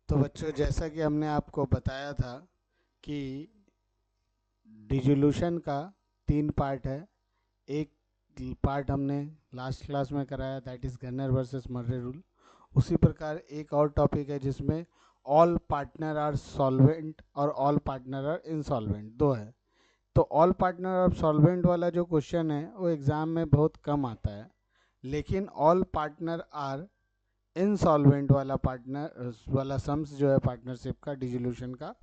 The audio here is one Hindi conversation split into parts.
तो बच्चों, जैसा कि हमने आपको बताया था कि डिसोल्यूशन का 3 पार्ट है। एक पार्ट हमने लास्ट क्लास में कराया, that is Garner versus Murray rule. उसी प्रकार एक और टॉपिक है जिसमें ऑल पार्टनर आर सॉल्वेंट और ऑल पार्टनर आर इंसॉल्वेंट, दो है। तो ऑल पार्टनर आर सॉल्वेंट वाला जो क्वेश्चन है वो एग्जाम में बहुत कम आता है, लेकिन ऑल पार्टनर आर इनसॉल्वेंट वाला पार्टनर वाला सम्स जो है पार्टनरशिप का, डिसोल्यूशन का,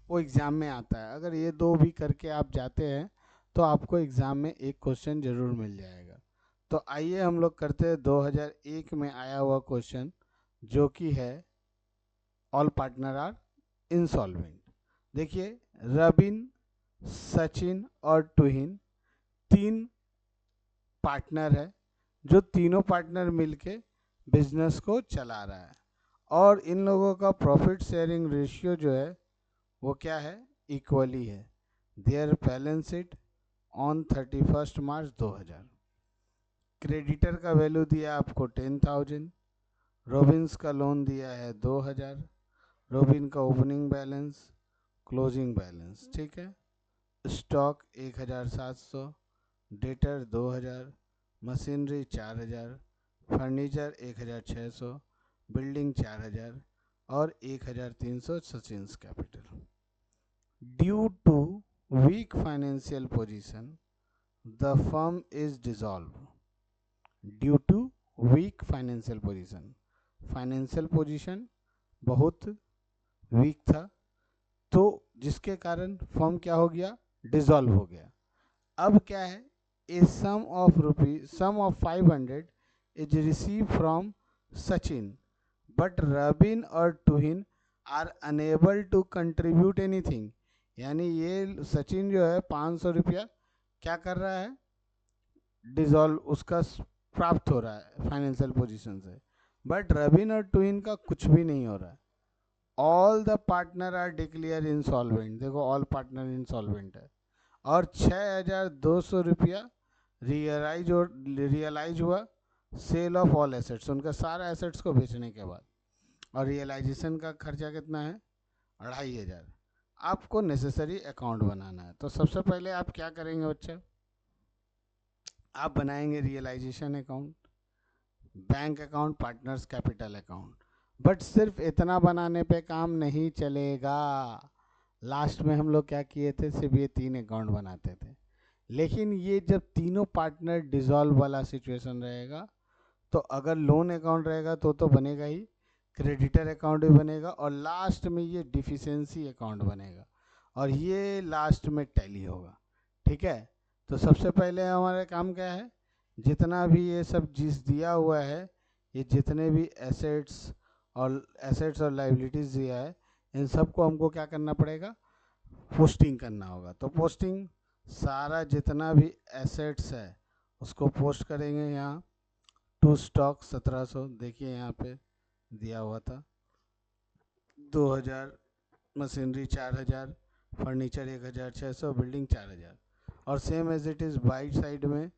वो एग्ज़ाम में आता है। अगर ये दो भी करके आप जाते हैं तो आपको एग्ज़ाम में एक क्वेश्चन ज़रूर मिल जाएगा। तो आइए हम लोग करते हैं 2001 में आया हुआ क्वेश्चन, जो कि है ऑल पार्टनर आर इनसॉल्वेंट। देखिए, रबिन, सचिन और तुहिन 3 पार्टनर है, जो तीनों पार्टनर मिलके बिजनेस को चला रहा है, और इन लोगों का प्रॉफिट शेयरिंग रेशियो जो है वो क्या है, इक्वली है। Their balance sheet on 31 March 2000। Creditor का वैल्यू दिया आपको 10,000, रोबिन्स का लोन दिया है 2000, रोबिन का ओपनिंग बैलेंस, क्लोजिंग बैलेंस, ठीक है। Stock 1700, debtor 2000, machinery 4000, furniture 1600, building 4000 और 1300 सचिन्स capital. Due to weak financial position the firm is dissolve. Due to weak financial position, financial position बहुत वीक था, तो जिसके कारण फर्म क्या हो गया, डिसॉल्व हो गया। अब क्या है, a sum of 500 is receive from Sachin, but Robin और Tuhin are unable to contribute anything. यानी ये सचिन जो है 500 रुपया क्या कर रहा है, डिजॉल्व उसका प्राप्त हो रहा है फाइनेंशियल पोजीशन से, बट रबिन और टुइन का कुछ भी नहीं हो रहा है। All the partner are declare insolvent, देखो ऑल पार्टनर इंसॉल्वेंट है, और 6200 रुपया रियलाइज हुआ सेल ऑफ ऑल एसेट्स, उनका सारा एसेट्स को बेचने के बाद, और रियलाइजेशन का खर्चा कितना है, 2500। आपको नेसेसरी अकाउंट बनाना है, तो सबसे पहले आप क्या करेंगे बच्चे, आप बनाएंगे realisation account, bank account, partners capital account. But सिर्फ इतना बनाने पे काम नहीं चलेगा। लास्ट में हम लोग क्या किए थे, सिर्फ ये 3 अकाउंट बनाते थे, लेकिन ये जब तीनों पार्टनर डिसॉल्व वाला सिचुएशन रहेगा, तो अगर लोन अकाउंट रहेगा तो बनेगा ही, क्रेडिटर अकाउंट भी बनेगा, और लास्ट में ये डिफिशेंसी अकाउंट बनेगा, और ये लास्ट में टैली होगा, ठीक है। तो सबसे पहले हमारा काम क्या है, जितना भी ये सब जिस दिया हुआ है, ये जितने भी एसेट्स और लाइबिलिटीज़ दिया है, इन सबको हमको क्या करना पड़ेगा, पोस्टिंग करना होगा। तो पोस्टिंग, सारा जितना भी एसेट्स है उसको पोस्ट करेंगे यहाँ। टू स्टॉक 1700, देखिए यहाँ पे दिया हुआ था, 2000, मशीनरी 4000, फर्नीचर 1600, बिल्डिंग 4000। और सेम एज इट इज़ बाइट साइड में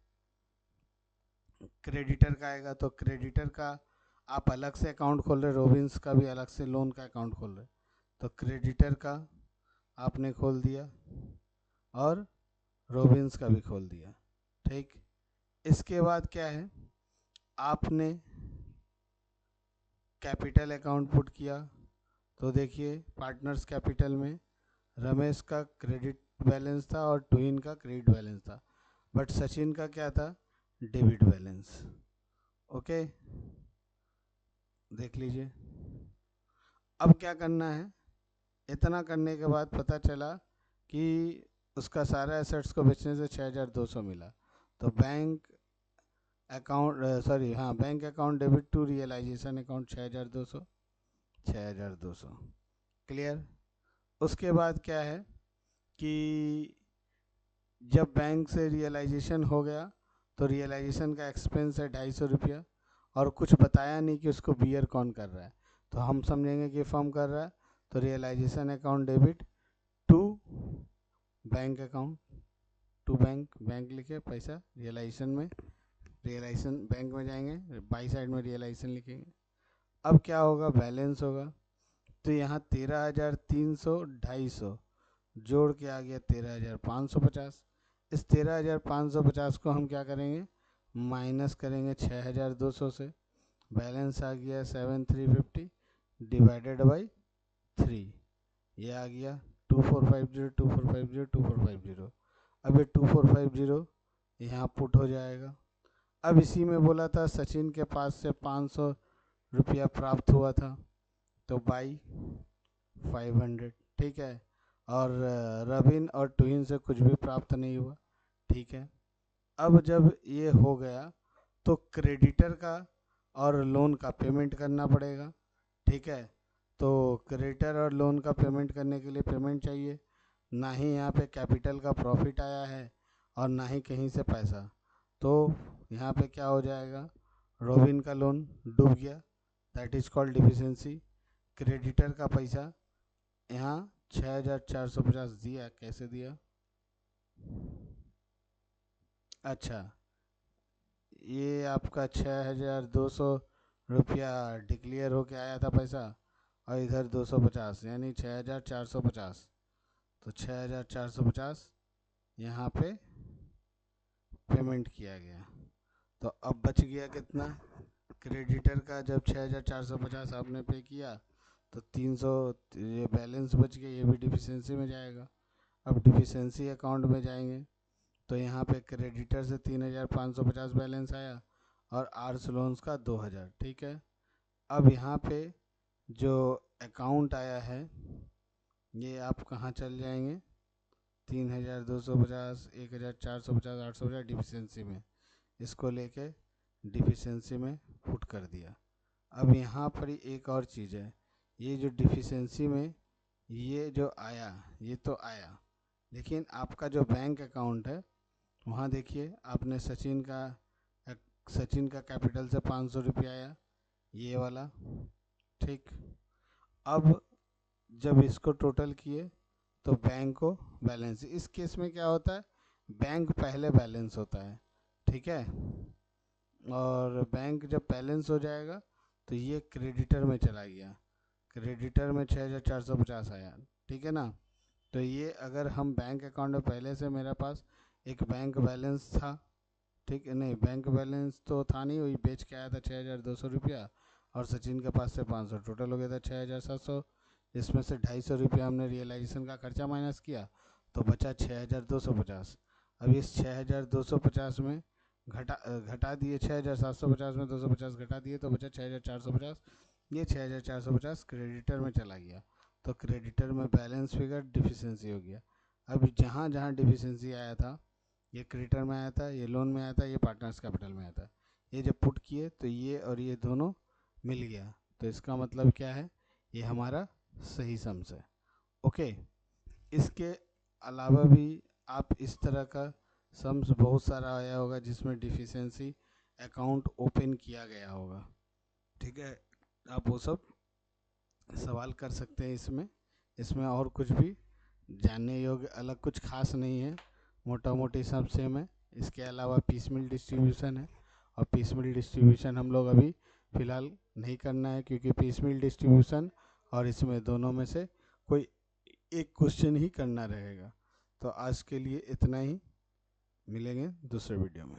क्रेडिटर का आएगा, तो क्रेडिटर का आप अलग से अकाउंट खोल रहे, रोबिन्स का भी अलग से लोन का अकाउंट खोल रहे, तो क्रेडिटर का आपने खोल दिया और रोबिन्स का भी खोल दिया, ठीक। इसके बाद क्या है, आपने कैपिटल अकाउंट पुट किया, तो देखिए पार्टनर्स कैपिटल में रमेश का क्रेडिट बैलेंस था और ट्विन का क्रेडिट बैलेंस था, बट सचिन का क्या था, डेबिट बैलेंस। ओके, देख लीजिए। अब क्या करना है, इतना करने के बाद पता चला कि उसका सारा एसेट्स को बेचने से 6200 मिला, तो बैंक अकाउंट सॉरी हाँ, bank account debit to realisation account 6200, 6200, clear. उसके बाद क्या है कि जब बैंक से रियलाइजेशन हो गया, तो रियलाइजेशन का एक्सपेंस है 250 रुपया, और कुछ बताया नहीं कि उसको बियर कौन कर रहा है, तो हम समझेंगे कि फर्म कर रहा है, तो realisation account debit to bank account, to bank, bank लिखे पैसा रियलाइजेशन में, रियलाइजेशन बैंक में जाएंगे, बाई साइड में रियलाइजेशन लिखेंगे। अब क्या होगा, बैलेंस होगा तो यहाँ 13,300 250 जोड़ के आ गया 13,550। इस 13,550 को हम क्या करेंगे, माइनस करेंगे 6,200 से। बैलेंस आ गया 7,350 डिवाइडेड बाई 3, ये आ गया 2450 2450 2450। अब ये 2450 यहाँ पुट हो जाएगा। अब इसी में बोला था सचिन के पास से 500 रुपया प्राप्त हुआ था, तो बाई 500, ठीक है। और रविन और टुहिन से कुछ भी प्राप्त नहीं हुआ, ठीक है। अब जब ये हो गया तो क्रेडिटर का और लोन का पेमेंट करना पड़ेगा, ठीक है। तो क्रेडिटर और लोन का पेमेंट करने के लिए पेमेंट चाहिए, ना ही यहाँ पे कैपिटल का प्रॉफिट आया है और ना ही कहीं से पैसा, तो यहाँ पे क्या हो जाएगा, रोबिन का लोन डूब गया, that is called deficiency. Creditor का पैसा यहाँ 6,450 दिया, कैसे दिया, अच्छा ये आपका 6,200 रुपया डिक्लेयर होके आया था पैसा, और इधर 250 यानी 6,450, तो 6,450 यहाँ पे पेमेंट किया गया। तो अब बच गया कितना, क्रेडिटर का जब 6,450 आपने पे किया तो 300 ये बैलेंस बच गया, ये भी डिफिशिएंसी में जाएगा। अब डिफिशिएंसी अकाउंट में जाएंगे तो यहाँ पे क्रेडिटर से 3,550 बैलेंस आया और आर्स लोन्स का 2,000, ठीक है। अब यहाँ पे जो अकाउंट आया है ये आप कहाँ चल जाएंगे, 3,250 1,450 850 डिफिशिएंसी में, इसको लेके डिफिशिएंसी में पुट कर दिया। अब यहाँ पर एक और चीज़ है, ये जो डिफिशिएंसी में ये जो आया ये तो आया, लेकिन आपका जो बैंक अकाउंट है वहाँ देखिए आपने सचिन का कैपिटल से 500 रुपया आया, ये वाला, ठीक। अब जब इसको टोटल किए तो बैंक को बैलेंस, इस केस में क्या होता है, बैंक पहले बैलेंस होता है, ठीक है। और बैंक जब बैलेंस हो जाएगा तो ये क्रेडिटर में चला गया, क्रेडिटर में 6,450 आया, ठीक है ना। तो ये अगर हम बैंक अकाउंट में पहले से मेरे पास एक बैंक बैलेंस था, ठीक है, नहीं बैंक बैलेंस तो था नहीं, वही बेच के आया था 6,200 रुपया, और सचिन के पास से 500, टोटल हो गया था 6,700। इसमें से 250 रुपया हमने रियलाइजेशन का खर्चा माइनस किया तो बचा 6,250। अब इस 6,250 में घटा दिए, 6,750 में 250 घटा दिए तो बचा 6,450। ये 6,450 क्रेडिटर में चला गया, तो क्रेडिटर में बैलेंस फिगर डिफिशिएंसी हो गया। अब जहाँ जहाँ डिफिशिएंसी आया था, ये क्रेडिटर में आया था, ये लोन में आया था, ये पार्टनर्स कैपिटल में आया था, ये जब पुट किए तो ये और ये दोनों मिल गया, तो इसका मतलब क्या है, ये हमारा सही सम्स है, ओके। इसके अलावा भी आप इस तरह का सम्स बहुत सारा आया होगा जिसमें डिफिशिएंसी अकाउंट ओपन किया गया होगा, ठीक है। आप वो सब सवाल कर सकते हैं इसमें और कुछ भी जानने योग्य अलग कुछ खास नहीं है, मोटा मोटी सब सेम है। इसके अलावा पीसमिल डिस्ट्रीब्यूशन है, और पीसमिल डिस्ट्रीब्यूशन हम लोग अभी फ़िलहाल नहीं करना है, क्योंकि पीसमिल डिस्ट्रीब्यूशन और इसमें दोनों में से कोई एक क्वेश्चन ही करना रहेगा। तो आज के लिए इतना ही, मिलेंगे दूसरे वीडियो में।